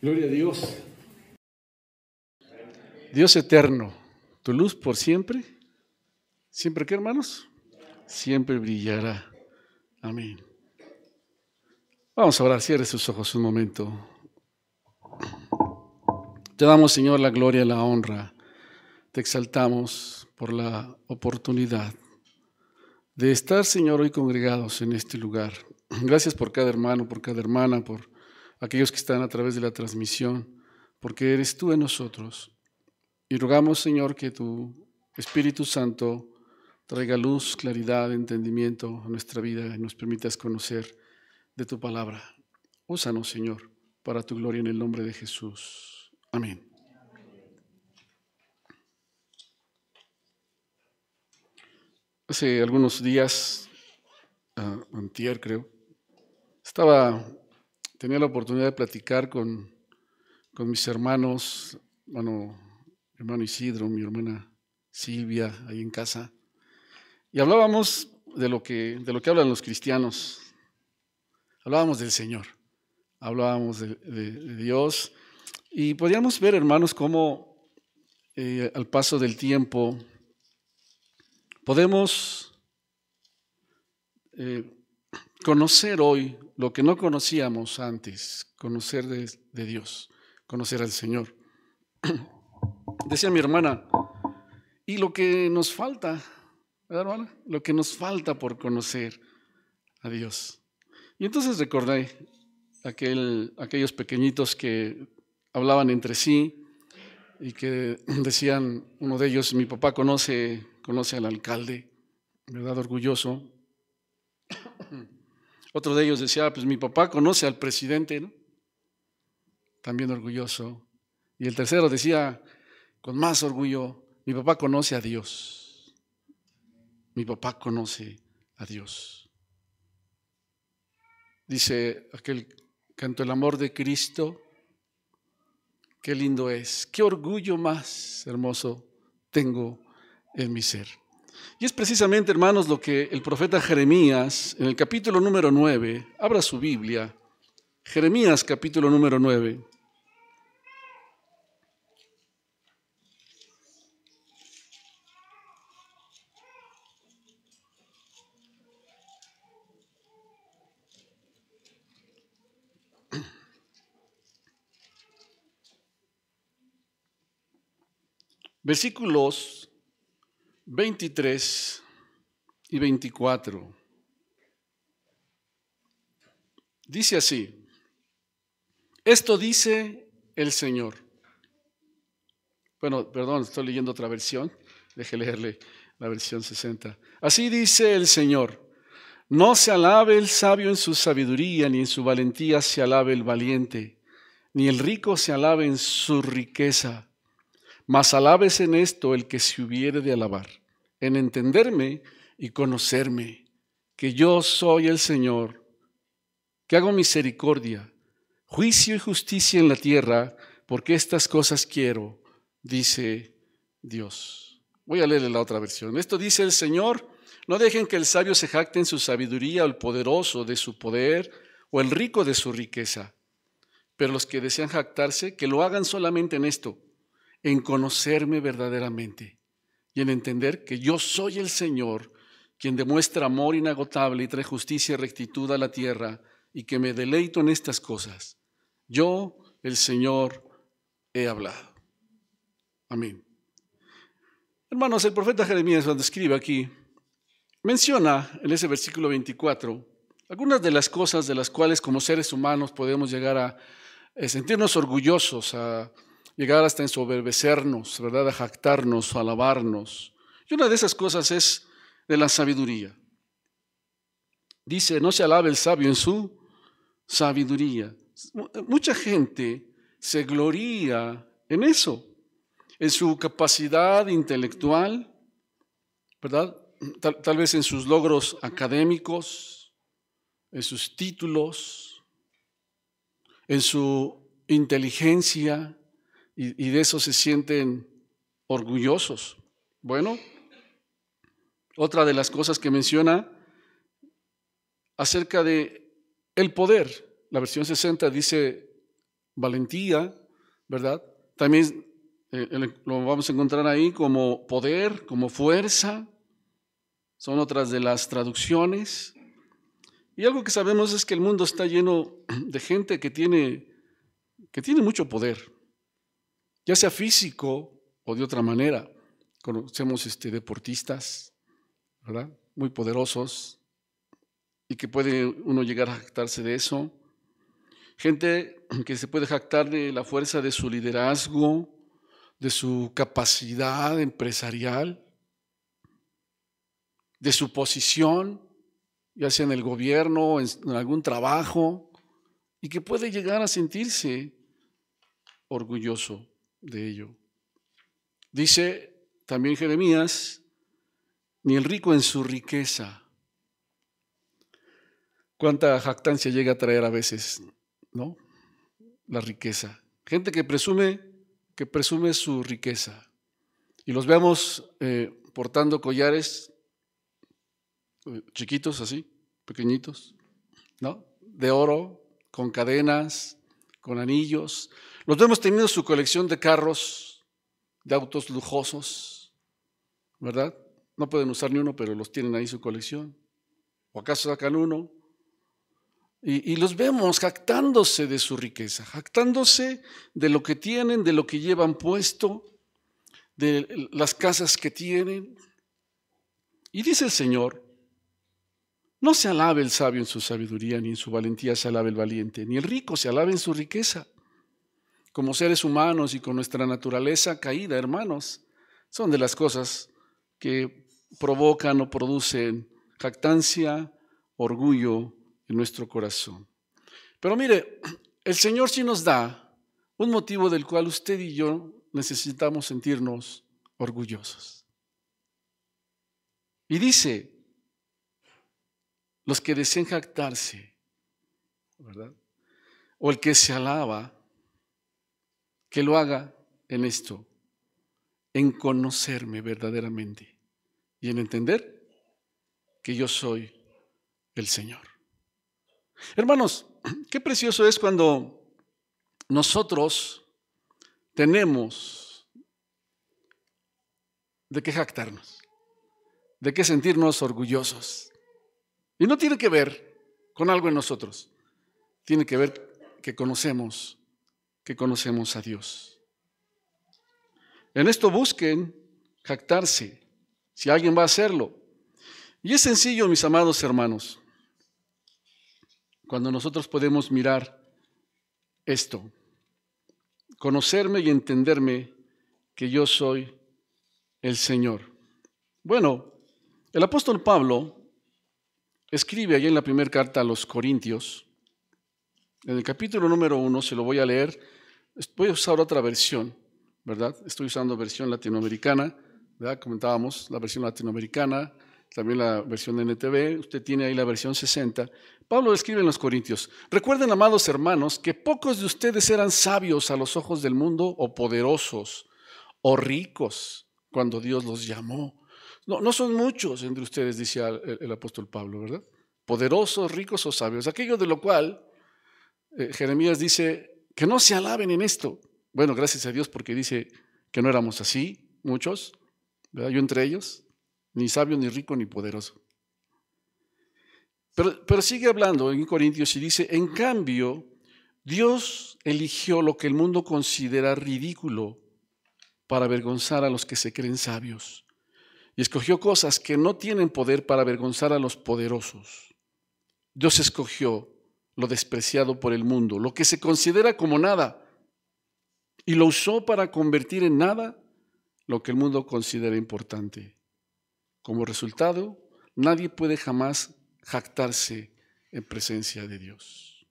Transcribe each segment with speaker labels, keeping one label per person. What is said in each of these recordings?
Speaker 1: Gloria a Dios. Dios eterno, tu luz por siempre. ¿Siempre qué, hermanos? Siempre brillará. Amén. Vamos a orar, cierre sus ojos un momento. Te damos, Señor, la gloria y la honra. Te exaltamos por la oportunidad de estar, Señor, hoy congregados en este lugar. Gracias por cada hermano, por cada hermana, por aquellos que están a través de la transmisión, porque eres tú en nosotros. Y rogamos, Señor, que tu Espíritu Santo traiga luz, claridad, entendimiento a nuestra vida y nos permitas conocer de tu palabra. Úsanos, Señor, para tu gloria en el nombre de Jesús. Amén. Hace algunos días, antier creo, tenía la oportunidad de platicar con mis hermanos, hermano Isidro, mi hermana Silvia, ahí en casa, y hablábamos de lo que hablan los cristianos. Hablábamos del Señor, hablábamos de Dios, y podíamos ver, hermanos, cómo al paso del tiempo podemos conocer hoy lo que no conocíamos antes, conocer de Dios, conocer al Señor. Decía mi hermana, y lo que nos falta, ¿verdad, hermana? Lo que nos falta por conocer a Dios. Y entonces recordé aquellos pequeñitos que hablaban entre sí y que decían, uno de ellos, mi papá conoce al alcalde, ¿verdad? Orgulloso. Otro de ellos decía, pues mi papá conoce al presidente, ¿no? También orgulloso. Y el tercero decía, con más orgullo, mi papá conoce a Dios. Mi papá conoce a Dios. Dice aquel canto, el amor de Cristo, qué lindo es, qué orgullo más hermoso tengo en mi ser. Y es precisamente, hermanos, lo que el profeta Jeremías, en el capítulo número 9, abra su Biblia, Jeremías capítulo número 9. Versículos 23 y 24. Dice así, esto dice el Señor. Bueno, perdón, estoy leyendo otra versión, deje leerle la versión 60. Así dice el Señor, no se alabe el sabio en su sabiduría, ni en su valentía se alabe el valiente, ni el rico se alabe en su riqueza. Mas alabes en esto el que se hubiere de alabar, en entenderme y conocerme, que yo soy el Señor, que hago misericordia, juicio y justicia en la tierra, porque estas cosas quiero, dice Dios. Voy a leerle la otra versión. Esto dice el Señor, no dejen que el sabio se jacte en su sabiduría, o el poderoso de su poder, o el rico de su riqueza. Pero los que desean jactarse, que lo hagan solamente en esto, en conocerme verdaderamente y en entender que yo soy el Señor, quien demuestra amor inagotable y trae justicia y rectitud a la tierra, y que me deleito en estas cosas. Yo, el Señor, he hablado. Amén. Hermanos, el profeta Jeremías, cuando escribe aquí, menciona en ese versículo 24 algunas de las cosas de las cuales como seres humanos podemos llegar a sentirnos orgullosos, a llegar hasta ensoberbecernos, ¿verdad? A jactarnos, a alabarnos. Y una de esas cosas es de la sabiduría. Dice, no se alabe el sabio en su sabiduría. Mucha gente se gloría en eso, en su capacidad intelectual, ¿verdad? Tal vez en sus logros académicos, en sus títulos, en su inteligencia, y de eso se sienten orgullosos. Bueno, otra de las cosas que menciona acerca de el poder, la versión 60 dice valentía, ¿verdad? También lo vamos a encontrar ahí como poder, como fuerza. Son otras de las traducciones. Y algo que sabemos es que el mundo está lleno de gente que tiene mucho poder, ya sea físico o de otra manera. Conocemos deportistas, ¿verdad? Muy poderosos y que puede uno llegar a jactarse de eso. Gente que se puede jactar de la fuerza de su liderazgo, de su capacidad empresarial, de su posición, ya sea en el gobierno, en algún trabajo, y que puede llegar a sentirse orgulloso de ello. Dice también Jeremías, ni el rico en su riqueza. Cuánta jactancia llega a traer a veces, ¿no? La riqueza. Gente que presume su riqueza. Y los vemos portando collares chiquitos así, pequeñitos, ¿no? De oro, con cadenas, con anillos. Los vemos teniendo su colección de carros, de autos lujosos, ¿verdad? No pueden usar ni uno, pero los tienen ahí su colección. ¿O acaso sacan uno? Y los vemos jactándose de su riqueza, jactándose de lo que tienen, de lo que llevan puesto, de las casas que tienen. Y dice el Señor, no se alabe el sabio en su sabiduría, ni en su valentía se alabe el valiente, ni el rico se alabe en su riqueza. Como seres humanos y con nuestra naturaleza caída, hermanos, son de las cosas que provocan o producen jactancia, orgullo en nuestro corazón. Pero mire, el Señor sí nos da un motivo del cual usted y yo necesitamos sentirnos orgullosos. Y dice, los que deseen jactarse, ¿verdad? O el que se alaba, que lo haga en esto, en conocerme verdaderamente y en entender que yo soy el Señor. Hermanos, qué precioso es cuando nosotros tenemos de qué jactarnos, de qué sentirnos orgullosos. Y no tiene que ver con algo en nosotros, tiene que ver que conocemos a Dios. En esto busquen jactarse, si alguien va a hacerlo. Y es sencillo, mis amados hermanos, cuando nosotros podemos mirar esto, conocerme y entenderme que yo soy el Señor. Bueno, el apóstol Pablo escribe allí en la primera carta a los Corintios, en el capítulo número 1, se lo voy a leer, voy a usar otra versión, ¿verdad? Estoy usando versión latinoamericana, ¿verdad? Comentábamos la versión latinoamericana, también la versión de NTV, usted tiene ahí la versión 60. Pablo escribe en los Corintios, recuerden, amados hermanos, que pocos de ustedes eran sabios a los ojos del mundo o poderosos o ricos cuando Dios los llamó. No son muchos entre ustedes, dice el apóstol Pablo, ¿verdad? Poderosos, ricos o sabios. Aquello de lo cual Jeremías dice que no se alaben en esto. Bueno, gracias a Dios porque dice que no éramos así, muchos, ¿verdad? Yo entre ellos, ni sabio, ni rico, ni poderoso. Pero sigue hablando en Corintios y dice, en cambio, Dios eligió lo que el mundo considera ridículo para avergonzar a los que se creen sabios. Y escogió cosas que no tienen poder para avergonzar a los poderosos. Dios escogió lo despreciado por el mundo, lo que se considera como nada, y lo usó para convertir en nada lo que el mundo considera importante. Como resultado, nadie puede jamás jactarse en presencia de Dios.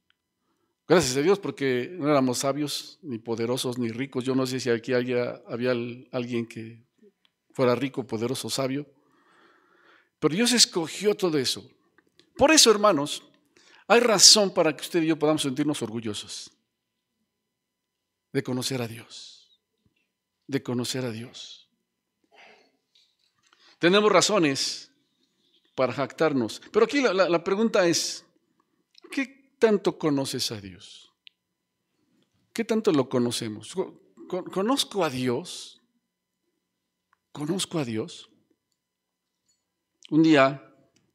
Speaker 1: Gracias a Dios porque no éramos sabios, ni poderosos, ni ricos. Yo no sé si aquí había alguien que fuera rico, poderoso, sabio. Pero Dios escogió todo eso. Por eso, hermanos, hay razón para que usted y yo podamos sentirnos orgullosos de conocer a Dios. De conocer a Dios. Tenemos razones para jactarnos. Pero aquí la pregunta es, ¿qué tanto conoces a Dios? ¿Qué tanto lo conocemos? ¿Conozco a Dios? ¿Conozco a Dios? Un día,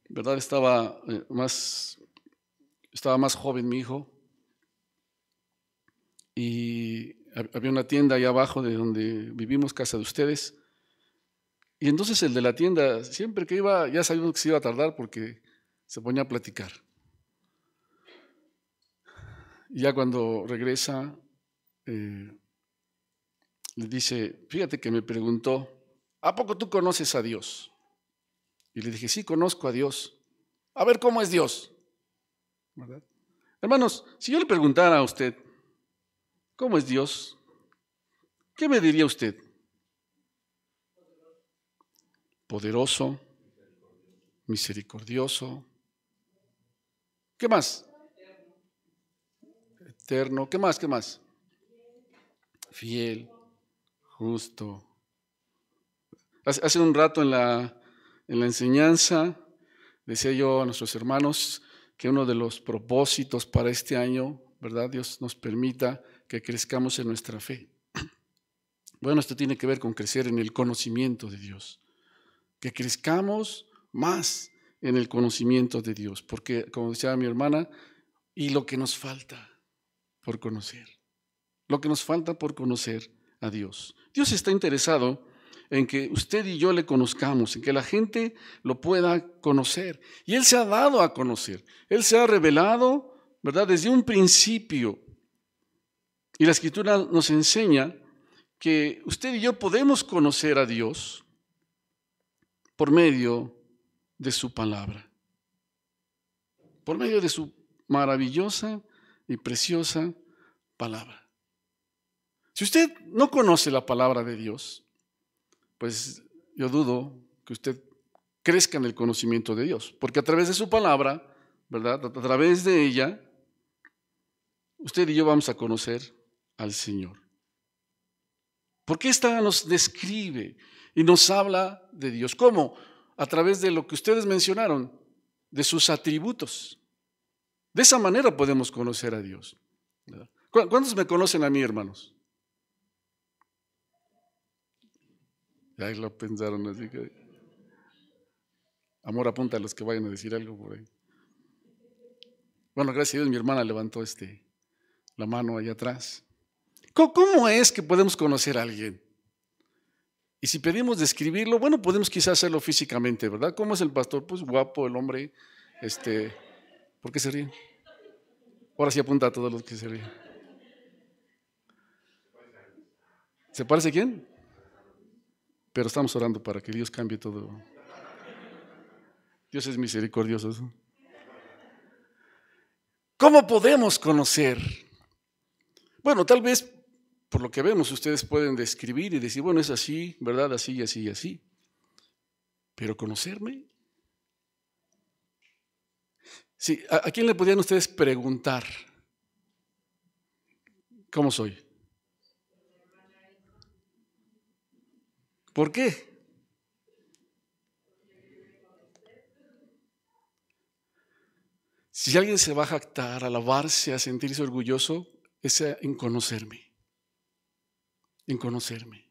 Speaker 1: ¿verdad? Estaba más joven mi hijo y había una tienda ahí abajo de donde vivimos, casa de ustedes. Y entonces el de la tienda, siempre que iba, ya sabíamos que se iba a tardar porque se ponía a platicar. Y ya cuando regresa, le dice, fíjate que me preguntó, ¿a poco tú conoces a Dios? Y le dije, sí, conozco a Dios. A ver, ¿cómo es Dios? ¿Verdad? Hermanos, si yo le preguntara a usted, ¿cómo es Dios? ¿Qué me diría usted? Poderoso, misericordioso. ¿Qué más? Eterno. ¿Qué más? ¿Qué más? Fiel, justo. Hace un rato en la enseñanza decía yo a nuestros hermanos que uno de los propósitos para este año, ¿verdad? Dios nos permita que crezcamos en nuestra fe. Bueno, esto tiene que ver con crecer en el conocimiento de Dios. Que crezcamos más en el conocimiento de Dios. Porque, como decía mi hermana, y lo que nos falta por conocer. Lo que nos falta por conocer a Dios. Dios está interesado en que usted y yo le conozcamos, en que la gente lo pueda conocer. Y Él se ha dado a conocer. Él se ha revelado, ¿verdad? Desde un principio. Y la Escritura nos enseña que usted y yo podemos conocer a Dios por medio de su palabra. Por medio de su maravillosa y preciosa palabra. Si usted no conoce la palabra de Dios, pues yo dudo que usted crezca en el conocimiento de Dios, porque a través de su palabra, ¿verdad? A través de ella, usted y yo vamos a conocer al Señor. Porque esta nos describe y nos habla de Dios. ¿Cómo? A través de lo que ustedes mencionaron, de sus atributos. De esa manera podemos conocer a Dios. ¿Verdad? ¿Cuántos me conocen a mí, hermanos? Ya lo pensaron así que... Amor, apunta a los que vayan a decir algo por ahí. Bueno, gracias a Dios mi hermana levantó la mano allá atrás. ¿Cómo es que podemos conocer a alguien? Y si pedimos describirlo, bueno, podemos quizás hacerlo físicamente, ¿verdad? ¿Cómo es el pastor? Pues guapo, el hombre, ¿por qué se ríen? Ahora sí apunta a todos los que se ríen. ¿Se parece a quién? Pero estamos orando para que Dios cambie todo. Dios es misericordioso. ¿Cómo podemos conocer? Bueno, tal vez por lo que vemos ustedes pueden describir y decir, bueno, es así, ¿verdad? Así y así y así. Pero conocerme. Sí, ¿a quién le podrían ustedes preguntar cómo soy? ¿Por qué? Si alguien se va a jactar, a alabarse, a sentirse orgulloso, es en conocerme. En conocerme.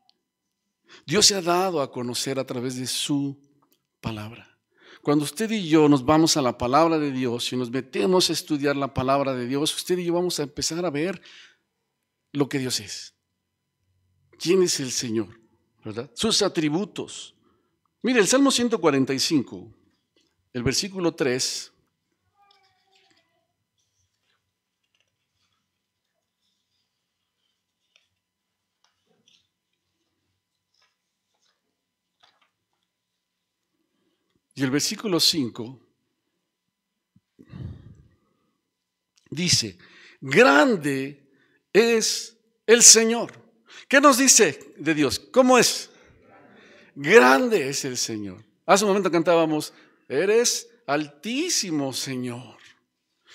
Speaker 1: Dios se ha dado a conocer a través de su palabra. Cuando usted y yo nos vamos a la palabra de Dios y nos metemos a estudiar la palabra de Dios, usted y yo vamos a empezar a ver lo que Dios es. ¿Quién es el Señor? ¿Verdad? Sus atributos. Mire, el Salmo 145, el versículo 3. Y el versículo 5 dice, grande es el Señor. ¿Qué nos dice de Dios? ¿Cómo es? Grande es el Señor. Hace un momento cantábamos, eres altísimo, Señor.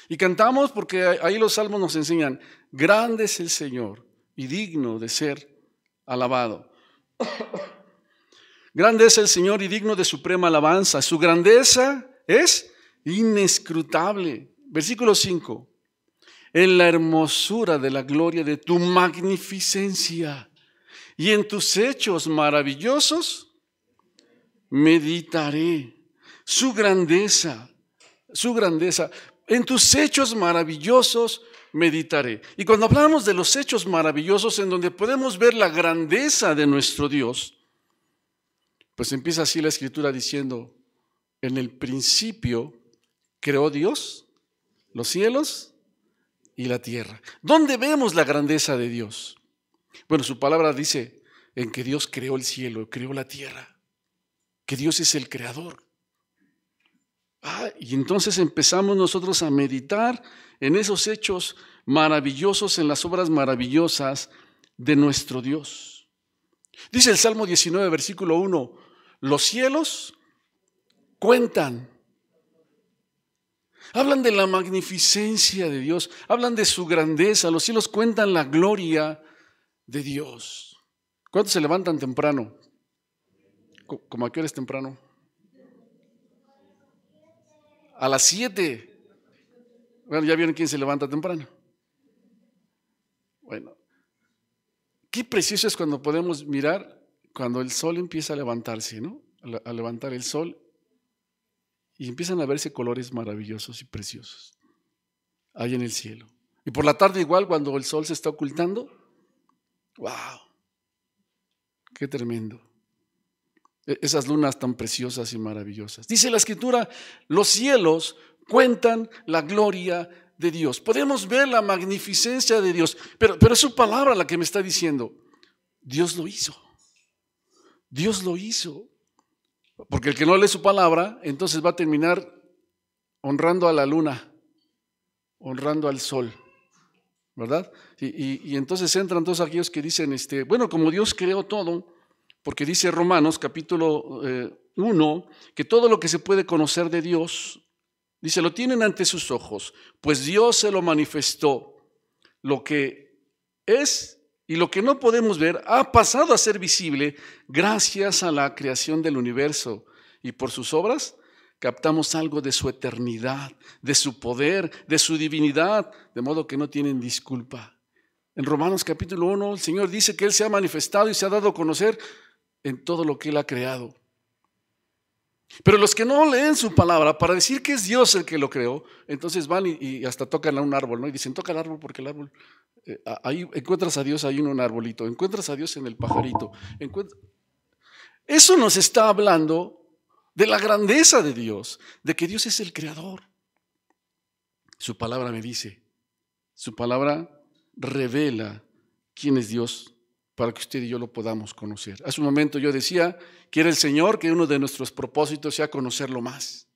Speaker 1: Y cantamos porque ahí los salmos nos enseñan, grande es el Señor y digno de ser alabado. Grande es el Señor y digno de suprema alabanza. Su grandeza es inescrutable. Versículo 5. en la hermosura de la gloria de tu magnificencia, y en tus hechos maravillosos meditaré. Su grandeza, en tus hechos maravillosos meditaré. Y cuando hablamos de los hechos maravillosos en donde podemos ver la grandeza de nuestro Dios, pues empieza así la Escritura diciendo: en el principio creó Dios los cielos y la tierra. ¿Dónde vemos la grandeza de Dios? Bueno, su palabra dice en que Dios creó el cielo, creó la tierra, que Dios es el creador. Y entonces empezamos nosotros a meditar en esos hechos maravillosos, en las obras maravillosas de nuestro Dios. Dice el Salmo 19, versículo 1, los cielos cuentan. Hablan de la magnificencia de Dios, hablan de su grandeza. Los cielos cuentan la gloria de Dios. ¿Cuántos se levantan temprano? ¿Cómo a qué hora es temprano? A las 7. Bueno, ya vieron quién se levanta temprano. Bueno, qué precioso es cuando podemos mirar cuando el sol empieza a levantarse, ¿no? A levantar el sol y empiezan a verse colores maravillosos y preciosos ahí en el cielo. Y por la tarde igual, cuando el sol se está ocultando, ¡wow! ¡Qué tremendo! Esas lunas tan preciosas y maravillosas. Dice la Escritura, los cielos cuentan la gloria de Dios. Podemos ver la magnificencia de Dios, pero es su palabra la que me está diciendo, Dios lo hizo. Dios lo hizo. Porque el que no lee su palabra, entonces va a terminar honrando a la luna, honrando al sol, ¿verdad? Y entonces entran todos aquellos que dicen, bueno, como Dios creó todo, porque dice Romanos capítulo 1, que todo lo que se puede conocer de Dios, dice, lo tienen ante sus ojos, pues Dios se lo manifestó. Lo que es y lo que no podemos ver ha pasado a ser visible gracias a la creación del universo. Y por sus obras captamos algo de su eternidad, de su poder, de su divinidad, de modo que no tienen disculpa. En Romanos capítulo 1, el Señor dice que Él se ha manifestado y se ha dado a conocer en todo lo que Él ha creado. Pero los que no leen su palabra para decir que es Dios el que lo creó, entonces van y hasta tocan a un árbol, ¿no? Y dicen, toca el árbol porque el árbol, ahí encuentras a Dios ahí en un arbolito, encuentras a Dios en el pajarito. Eso nos está hablando de la grandeza de Dios, de que Dios es el creador. Su palabra me dice, su palabra revela quién es Dios, para que usted y yo lo podamos conocer. Hace un momento yo decía, quiere el Señor que uno de nuestros propósitos sea conocerlo más.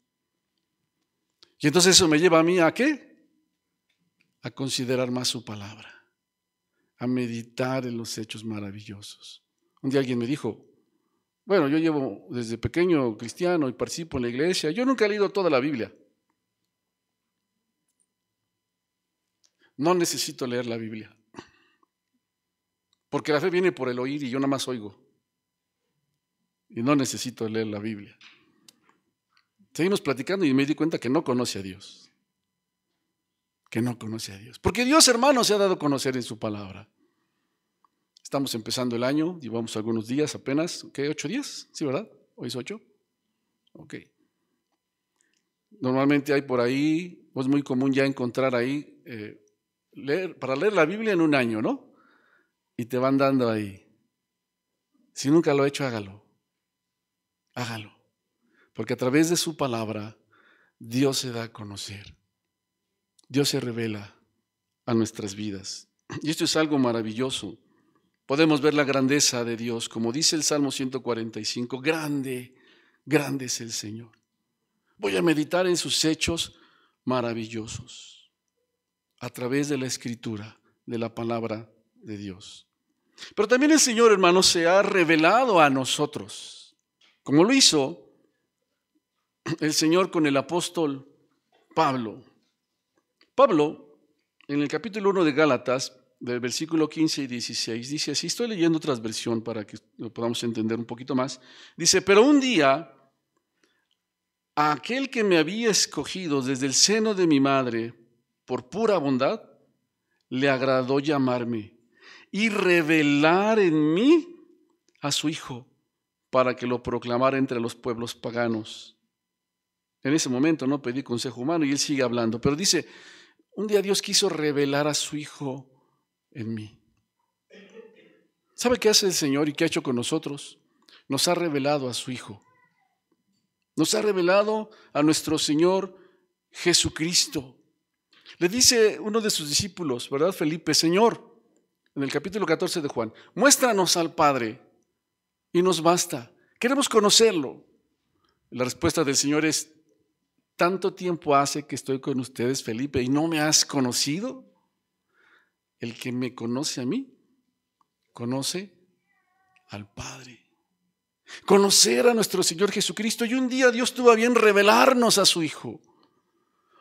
Speaker 1: Y entonces eso me lleva a mí ¿a qué? A considerar más su palabra, a meditar en los hechos maravillosos. Un día alguien me dijo, bueno, yo llevo desde pequeño cristiano y participo en la iglesia, yo nunca he leído toda la Biblia. No necesito leer la Biblia. Porque la fe viene por el oír y yo nada más oigo. Y no necesito leer la Biblia. Seguimos platicando y me di cuenta que no conoce a Dios. Que no conoce a Dios. Porque Dios, hermano, se ha dado a conocer en su palabra. Estamos empezando el año, llevamos algunos días apenas. ¿Qué? ¿8 días? ¿Sí, verdad? ¿Hoy es 8? Ok. Normalmente hay por ahí, es muy común ya encontrar ahí, para leer la Biblia en un año, ¿no? Y te van dando ahí. Si nunca lo he hecho, hágalo. Hágalo. Porque a través de su palabra, Dios se da a conocer. Dios se revela a nuestras vidas. Y esto es algo maravilloso. Podemos ver la grandeza de Dios. Como dice el Salmo 145, grande, grande es el Señor. Voy a meditar en sus hechos maravillosos. A través de la Escritura, de la palabra de Dios. Pero también el Señor, hermanos, se ha revelado a nosotros, como lo hizo el Señor con el apóstol Pablo. Pablo, en el capítulo 1 de Gálatas, del versículo 15 y 16, dice así, estoy leyendo otra versión para que lo podamos entender un poquito más. Dice, pero un día, a aquel que me había escogido desde el seno de mi madre por pura bondad, le agradó llamarme y revelar en mí a su Hijo para que lo proclamara entre los pueblos paganos. En ese momento no pedí consejo humano y él sigue hablando, pero dice, un día Dios quiso revelar a su Hijo en mí. ¿Sabe qué hace el Señor y qué ha hecho con nosotros? Nos ha revelado a su Hijo. Nos ha revelado a nuestro Señor Jesucristo. Le dice uno de sus discípulos, ¿verdad, Felipe? Señor, en el capítulo 14 de Juan, muéstranos al Padre y nos basta. Queremos conocerlo. La respuesta del Señor es, ¿tanto tiempo hace que estoy con ustedes, Felipe, y no me has conocido? El que me conoce a mí, conoce al Padre. Conocer a nuestro Señor Jesucristo. Y un día Dios tuvo a bien revelarnos a su Hijo,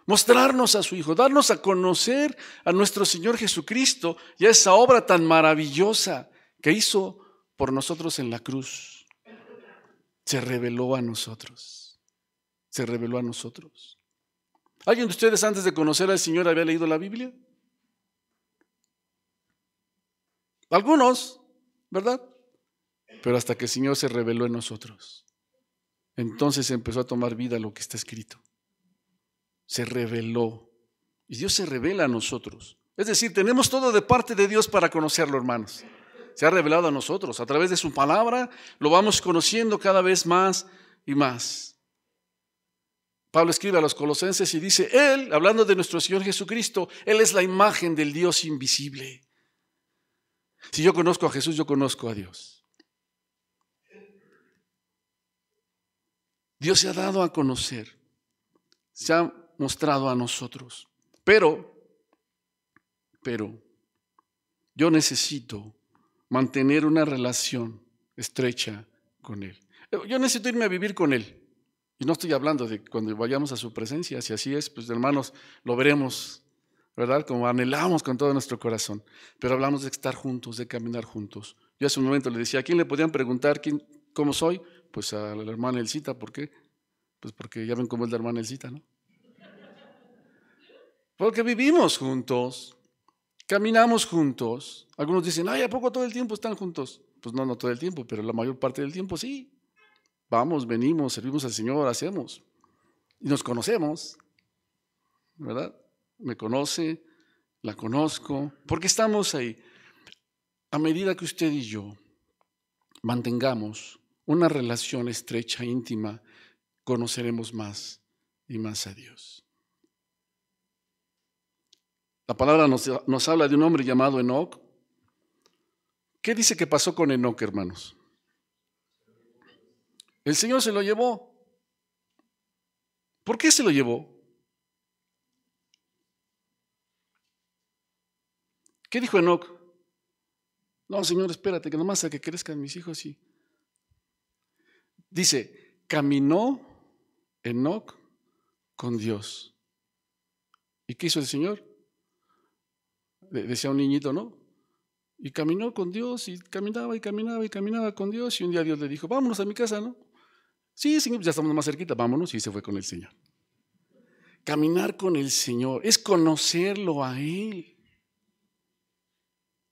Speaker 1: mostrarnos a su Hijo, darnos a conocer a nuestro Señor Jesucristo y a esa obra tan maravillosa que hizo por nosotros en la cruz. Se reveló a nosotros. Se reveló a nosotros. ¿Alguien de ustedes antes de conocer al Señor había leído la Biblia? Algunos, ¿verdad? Pero hasta que el Señor se reveló en nosotros, entonces empezó a tomar vida lo que está escrito. Se reveló. Y Dios se revela a nosotros. Es decir, tenemos todo de parte de Dios para conocerlo, hermanos. Se ha revelado a nosotros. A través de su palabra lo vamos conociendo cada vez más y más. Pablo escribe a los Colosenses y dice, Él, hablando de nuestro Señor Jesucristo, Él es la imagen del Dios invisible. Si yo conozco a Jesús, yo conozco a Dios. Dios se ha dado a conocer, se ha mostrado a nosotros, pero yo necesito mantener una relación estrecha con Él. Yo necesito irme a vivir con Él. Y no estoy hablando de cuando vayamos a su presencia, si así es, pues hermanos, lo veremos, ¿verdad? Como anhelamos con todo nuestro corazón. Pero hablamos de estar juntos, de caminar juntos. Yo hace un momento le decía, ¿a quién le podían preguntar cómo soy? Pues a la hermana Elcita, ¿por qué? Pues porque ya ven cómo es la hermana Elcita, ¿no? Porque vivimos juntos, caminamos juntos. Algunos dicen, ay, ¿a poco todo el tiempo están juntos? Pues no todo el tiempo, pero la mayor parte del tiempo sí. Vamos, venimos, servimos al Señor, hacemos. Y nos conocemos, ¿verdad? Me conoce, la conozco, porque estamos ahí. A medida que usted y yo mantengamos una relación estrecha, íntima, conoceremos más y más a Dios. La palabra nos habla de un hombre llamado Enoc. ¿Qué dice que pasó con Enoc, hermanos? El Señor se lo llevó. ¿Por qué se lo llevó? ¿Qué dijo Enoc? No, Señor, espérate, que nomás a que crezcan mis hijos y... Dice, caminó Enoc con Dios. ¿Y qué hizo el Señor? Decía un niñito, ¿no? Y caminó con Dios y caminaba y caminaba y caminaba con Dios. Y un día Dios le dijo, vámonos a mi casa, ¿no? Sí, Señor, ya estamos más cerquita, vámonos. Y se fue con el Señor. Caminar con el Señor es conocerlo a Él.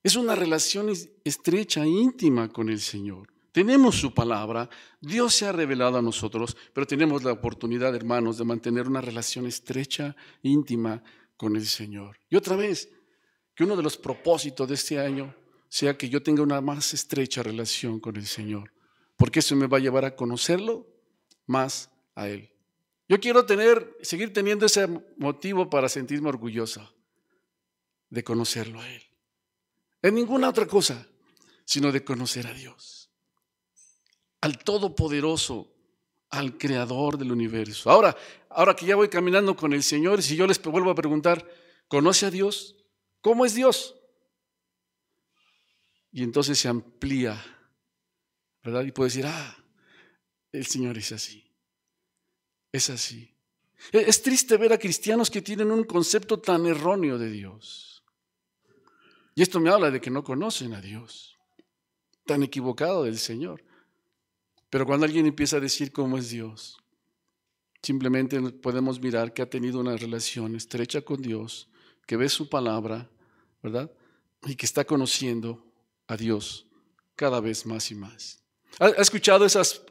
Speaker 1: Es una relación estrecha, íntima con el Señor. Tenemos su palabra, Dios se ha revelado a nosotros, pero tenemos la oportunidad, hermanos, de mantener una relación estrecha, íntima con el Señor. Y otra vez, que uno de los propósitos de este año sea que yo tenga una más estrecha relación con el Señor, porque eso me va a llevar a conocerlo más a Él. Yo quiero seguir teniendo ese motivo para sentirme orgullosa de conocerlo a Él. En ninguna otra cosa, sino de conocer a Dios, al Todopoderoso, al Creador del universo. Ahora que ya voy caminando con el Señor, si yo les vuelvo a preguntar, ¿conoce a Dios? ¿Cómo es Dios? Y entonces se amplía, ¿verdad? Y puedo decir, el Señor es así. Es así. Es triste ver a cristianos que tienen un concepto tan erróneo de Dios. Y esto me habla de que no conocen a Dios, tan equivocado del Señor. Pero cuando alguien empieza a decir cómo es Dios, simplemente podemos mirar que ha tenido una relación estrecha con Dios, que ve su palabra, ¿verdad? Y que está conociendo a Dios cada vez más y más. ¿Ha escuchado esas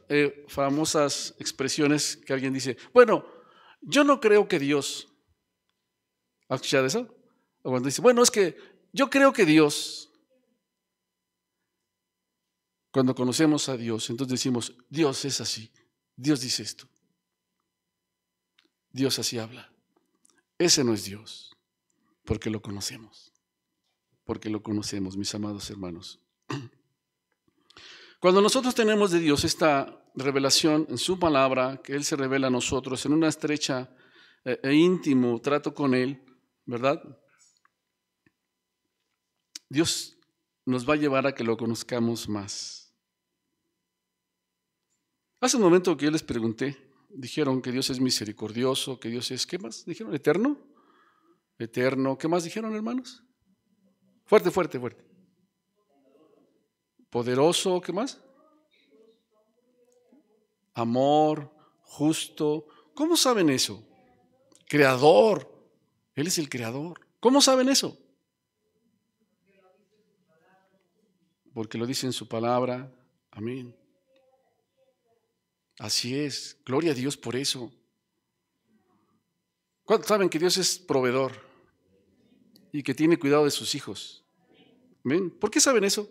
Speaker 1: famosas expresiones que alguien dice, bueno, yo no creo que Dios? ¿Ha escuchado eso? O cuando dice, bueno, es que yo creo que Dios. Cuando conocemos a Dios, entonces decimos, Dios es así, Dios dice esto, Dios así habla. Ese no es Dios, porque lo conocemos, mis amados hermanos. Cuando nosotros tenemos de Dios esta revelación en su palabra, que Él se revela a nosotros en una estrecha e íntimo trato con Él, ¿verdad? Dios nos va a llevar a que lo conozcamos más. Hace un momento que yo les pregunté, dijeron que Dios es misericordioso, que Dios es, ¿qué más? ¿Dijeron? ¿Eterno? Eterno. ¿Qué más dijeron, hermanos? Fuerte, fuerte, fuerte. Poderoso, ¿qué más? Amor, justo. ¿Cómo saben eso? Creador. Él es el creador. ¿Cómo saben eso? Porque lo dice en su palabra. Amén. Así es. Gloria a Dios por eso. ¿Cuántos saben que Dios es proveedor y que tiene cuidado de sus hijos? ¿Ven? ¿Por qué saben eso?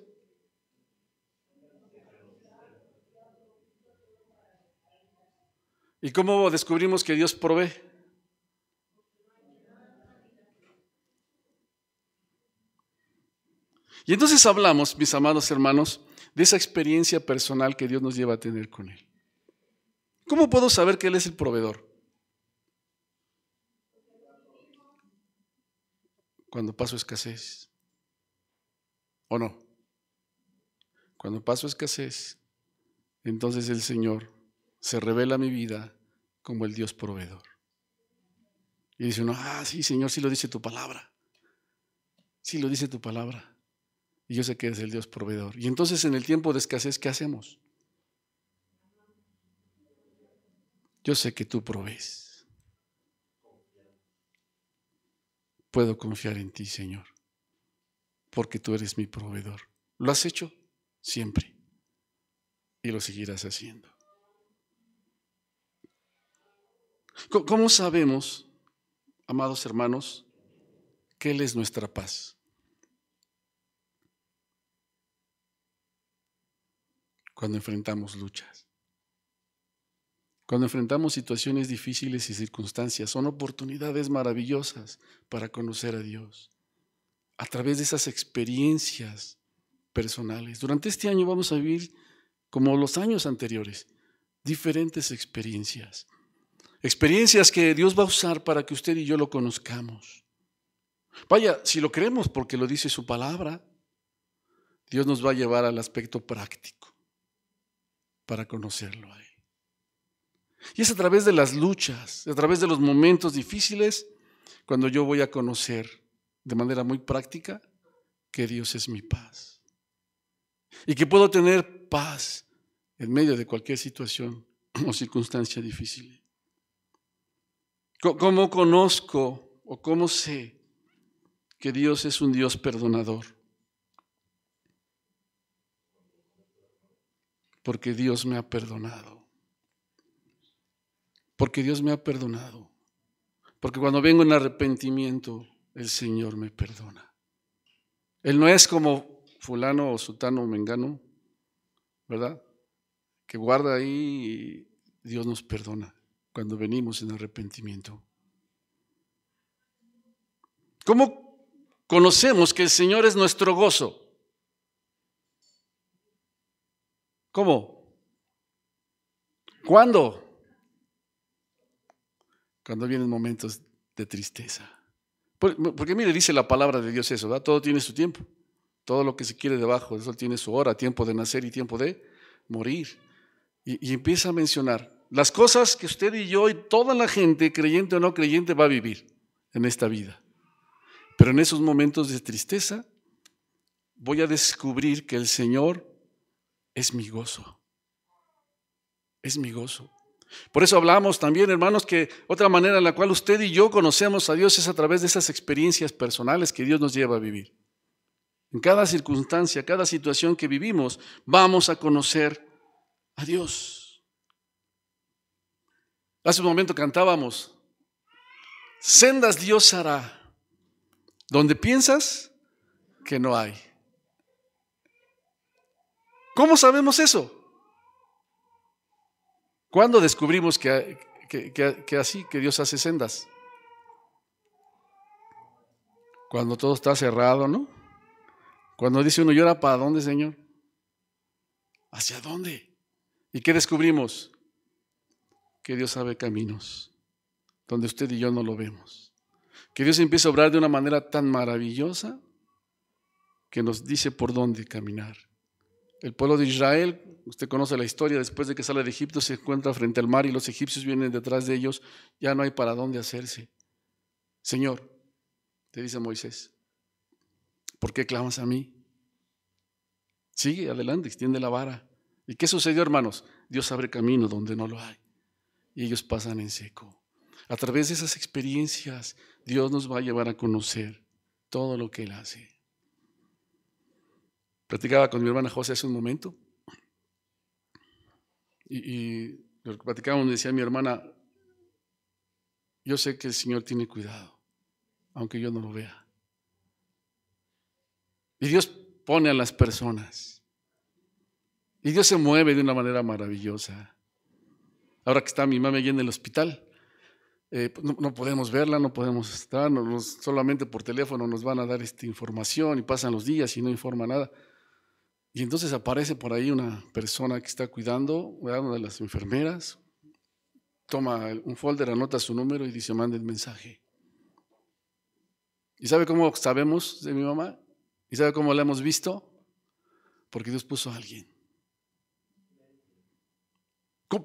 Speaker 1: ¿Y cómo descubrimos que Dios provee? Y entonces hablamos, mis amados hermanos, de esa experiencia personal que Dios nos lleva a tener con Él. ¿Cómo puedo saber que Él es el proveedor? Cuando paso escasez. ¿O no? Cuando paso escasez, entonces el Señor se revela a mi vida como el Dios proveedor. Y dice uno, sí, Señor, sí lo dice tu palabra. Sí lo dice tu palabra. Y yo sé que eres el Dios proveedor. Y entonces en el tiempo de escasez, ¿qué hacemos? Yo sé que tú provees. Puedo confiar en ti, Señor, porque tú eres mi proveedor. ¿Lo has hecho? Siempre. Y lo seguirás haciendo. ¿Cómo sabemos, amados hermanos, que Él es nuestra paz? Cuando enfrentamos luchas. Cuando enfrentamos situaciones difíciles y circunstancias, son oportunidades maravillosas para conocer a Dios. A través de esas experiencias personales. Durante este año vamos a vivir, como los años anteriores, diferentes experiencias. Experiencias que Dios va a usar para que usted y yo lo conozcamos. Vaya, si lo creemos porque lo dice su palabra, Dios nos va a llevar al aspecto práctico para conocerlo a Él. Y es a través de las luchas, a través de los momentos difíciles, cuando yo voy a conocer de manera muy práctica que Dios es mi paz. Y que puedo tener paz en medio de cualquier situación o circunstancia difícil. ¿Cómo conozco o cómo sé que Dios es un Dios perdonador? Porque Dios me ha perdonado. Porque Dios me ha perdonado. Porque cuando vengo en arrepentimiento, el Señor me perdona. Él no es como fulano o sutano o mengano, ¿verdad? Que guarda ahí y Dios nos perdona cuando venimos en arrepentimiento. ¿Cómo conocemos que el Señor es nuestro gozo? ¿Cómo? ¿Cuándo? Cuando vienen momentos de tristeza. Porque mire, dice la palabra de Dios eso, ¿verdad? Todo tiene su tiempo. Todo lo que se quiere debajo del sol tiene su hora, tiempo de nacer y tiempo de morir. Y empieza a mencionar las cosas que usted y yo y toda la gente, creyente o no creyente, va a vivir en esta vida. Pero en esos momentos de tristeza voy a descubrir que el Señor es mi gozo. Es mi gozo. Por eso hablamos también, hermanos, que otra manera en la cual usted y yo conocemos a Dios es a través de esas experiencias personales que Dios nos lleva a vivir. En cada circunstancia, cada situación que vivimos, vamos a conocer a Dios. Hace un momento cantábamos, sendas Dios hará, donde piensas que no hay. ¿Cómo sabemos eso? ¿Cuándo descubrimos que Dios hace sendas? Cuando todo está cerrado, ¿no? Cuando dice uno, ¿y ahora para dónde, Señor? ¿Hacia dónde? ¿Y qué descubrimos? Que Dios sabe caminos donde usted y yo no lo vemos. Que Dios empieza a obrar de una manera tan maravillosa que nos dice por dónde caminar. El pueblo de Israel, usted conoce la historia, después de que sale de Egipto se encuentra frente al mar y los egipcios vienen detrás de ellos, ya no hay para dónde hacerse. Señor, te dice Moisés, ¿por qué clamas a mí? Sigue adelante, extiende la vara. ¿Y qué sucedió, hermanos? Dios abre camino donde no lo hay y ellos pasan en seco. A través de esas experiencias, Dios nos va a llevar a conocer todo lo que Él hace. Platicaba con mi hermana José hace un momento y lo que platicábamos, me decía mi hermana, yo sé que el Señor tiene cuidado, aunque yo no lo vea. Y Dios pone a las personas. Y Dios se mueve de una manera maravillosa. Ahora que está mi mamá allí en el hospital, no podemos verla, no podemos estar, solamente por teléfono nos van a dar información y pasan los días y no informa nada. Y entonces aparece por ahí una persona que está cuidando, una de las enfermeras, toma un folder, anota su número y dice, mande el mensaje. ¿Y sabe cómo sabemos de mi mamá? ¿Y sabe cómo la hemos visto? Porque Dios puso a alguien.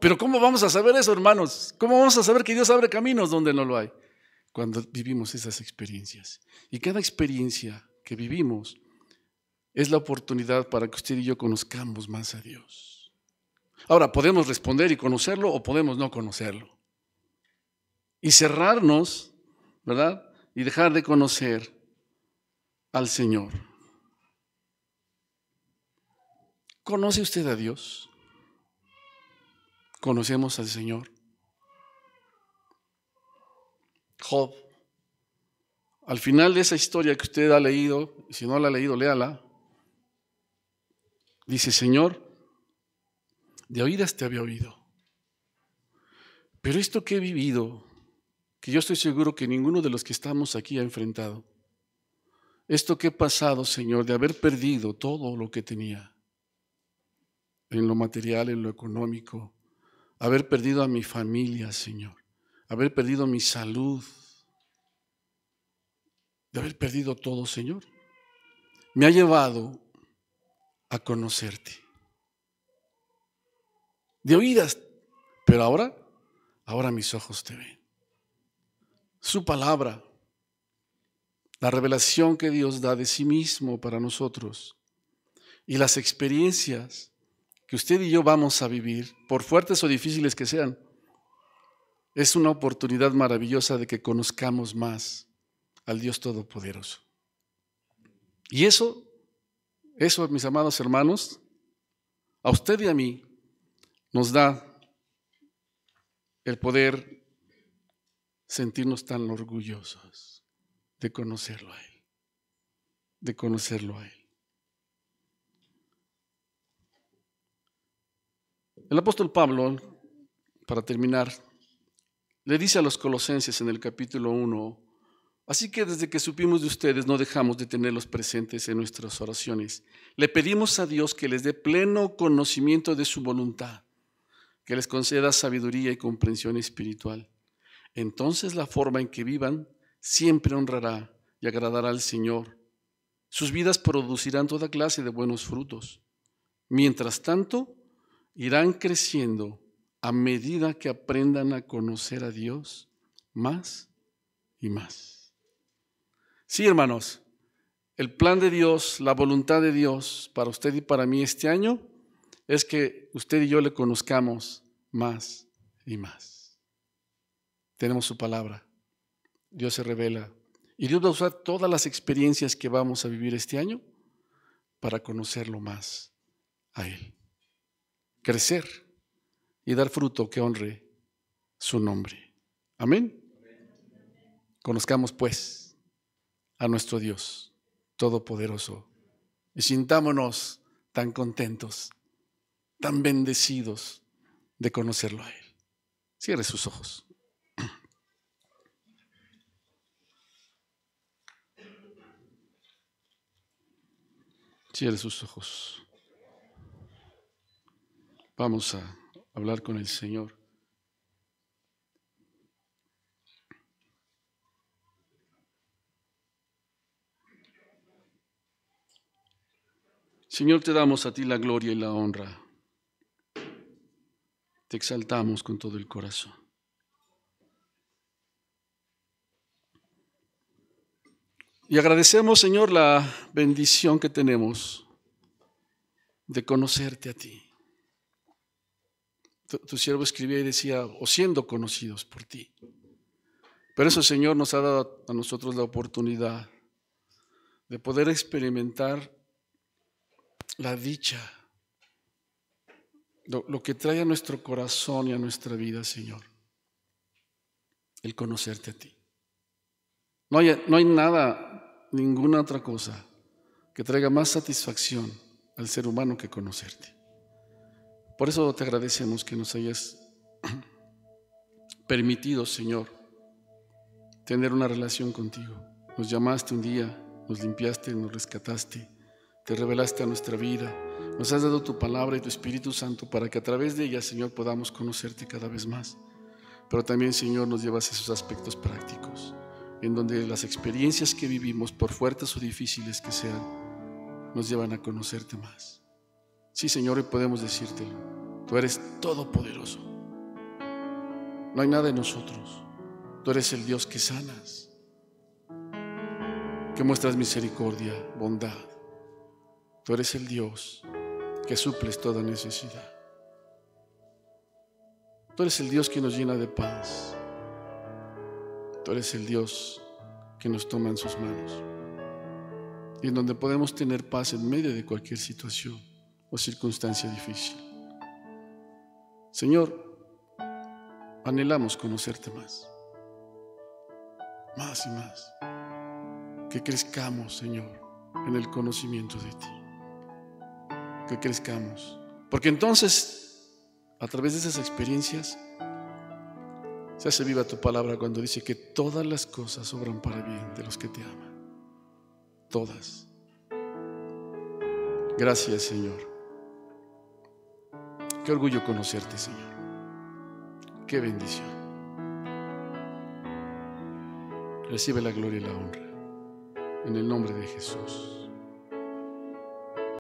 Speaker 1: Pero ¿cómo vamos a saber eso, hermanos? ¿Cómo vamos a saber que Dios abre caminos donde no lo hay? Cuando vivimos esas experiencias. Y cada experiencia que vivimos es la oportunidad para que usted y yo conozcamos más a Dios. Ahora, podemos responder y conocerlo o podemos no conocerlo. Y cerrarnos, ¿verdad? Y dejar de conocer al Señor. ¿Conoce usted a Dios? ¿Conocemos al Señor? Job, al final de esa historia que usted ha leído, y si no la ha leído, léala, dice, Señor, de oídas te había oído, pero esto que he vivido, que yo estoy seguro que ninguno de los que estamos aquí ha enfrentado, esto que he pasado, Señor, de haber perdido todo lo que tenía, en lo material, en lo económico, haber perdido a mi familia, Señor, haber perdido mi salud, de haber perdido todo, Señor, me ha llevado a conocerte. De oídas, pero ahora mis ojos te ven. Su palabra, la revelación que Dios da de sí mismo para nosotros y las experiencias que usted y yo vamos a vivir, por fuertes o difíciles que sean, es una oportunidad maravillosa de que conozcamos más al Dios Todopoderoso. Y eso, mis amados hermanos, a usted y a mí, nos da el poder sentirnos tan orgullosos de conocerlo a Él, de conocerlo a Él. El apóstol Pablo, para terminar, le dice a los colosenses en el capítulo 1, así que desde que supimos de ustedes no dejamos de tenerlos presentes en nuestras oraciones. Le pedimos a Dios que les dé pleno conocimiento de su voluntad, que les conceda sabiduría y comprensión espiritual. Entonces la forma en que vivan siempre honrará y agradará al Señor. Sus vidas producirán toda clase de buenos frutos. Mientras tanto, irán creciendo a medida que aprendan a conocer a Dios más y más. Sí, hermanos, el plan de Dios, la voluntad de Dios para usted y para mí este año es que usted y yo le conozcamos más y más. Tenemos su palabra. Dios se revela. Y Dios va a usar todas las experiencias que vamos a vivir este año para conocerlo más a Él. Crecer y dar fruto que honre su nombre. Amén. Conozcamos pues a nuestro Dios Todopoderoso y sintámonos tan contentos, tan bendecidos de conocerlo a Él. Cierre sus ojos. Cierre sus ojos. Vamos a hablar con el Señor. Señor, te damos a ti la gloria y la honra. Te exaltamos con todo el corazón. Y agradecemos, Señor, la bendición que tenemos de conocerte a ti. Tu siervo escribía y decía, o siendo conocidos por ti. Pero eso, Señor, nos ha dado a nosotros la oportunidad de poder experimentar la dicha, lo que trae a nuestro corazón y a nuestra vida, Señor, el conocerte a ti. No hay nada, ninguna otra cosa que traiga más satisfacción al ser humano que conocerte. Por eso te agradecemos que nos hayas permitido, Señor, tener una relación contigo. Nos llamaste un día, nos limpiaste, nos rescataste, te revelaste a nuestra vida, nos has dado tu palabra y tu Espíritu Santo para que a través de ella, Señor, podamos conocerte cada vez más. Pero también, Señor, nos llevas a esos aspectos prácticos, en donde las experiencias que vivimos, por fuertes o difíciles que sean, nos llevan a conocerte más. Sí, Señor, hoy podemos decírtelo. Tú eres todopoderoso. No hay nada en nosotros. Tú eres el Dios que sanas, que muestras misericordia, bondad. Tú eres el Dios que suples toda necesidad. Tú eres el Dios que nos llena de paz. Tú eres el Dios que nos toma en sus manos y en donde podemos tener paz en medio de cualquier situación o circunstancia difícil. Señor, anhelamos conocerte más y más, que crezcamos, Señor, en el conocimiento de ti, que crezcamos, porque entonces, a través de esas experiencias, se hace viva tu palabra cuando dice que todas las cosas obran para bien de los que te aman. Todas. Gracias, Señor. Qué orgullo conocerte, Señor. Qué bendición. Recibe la gloria y la honra en el nombre de Jesús.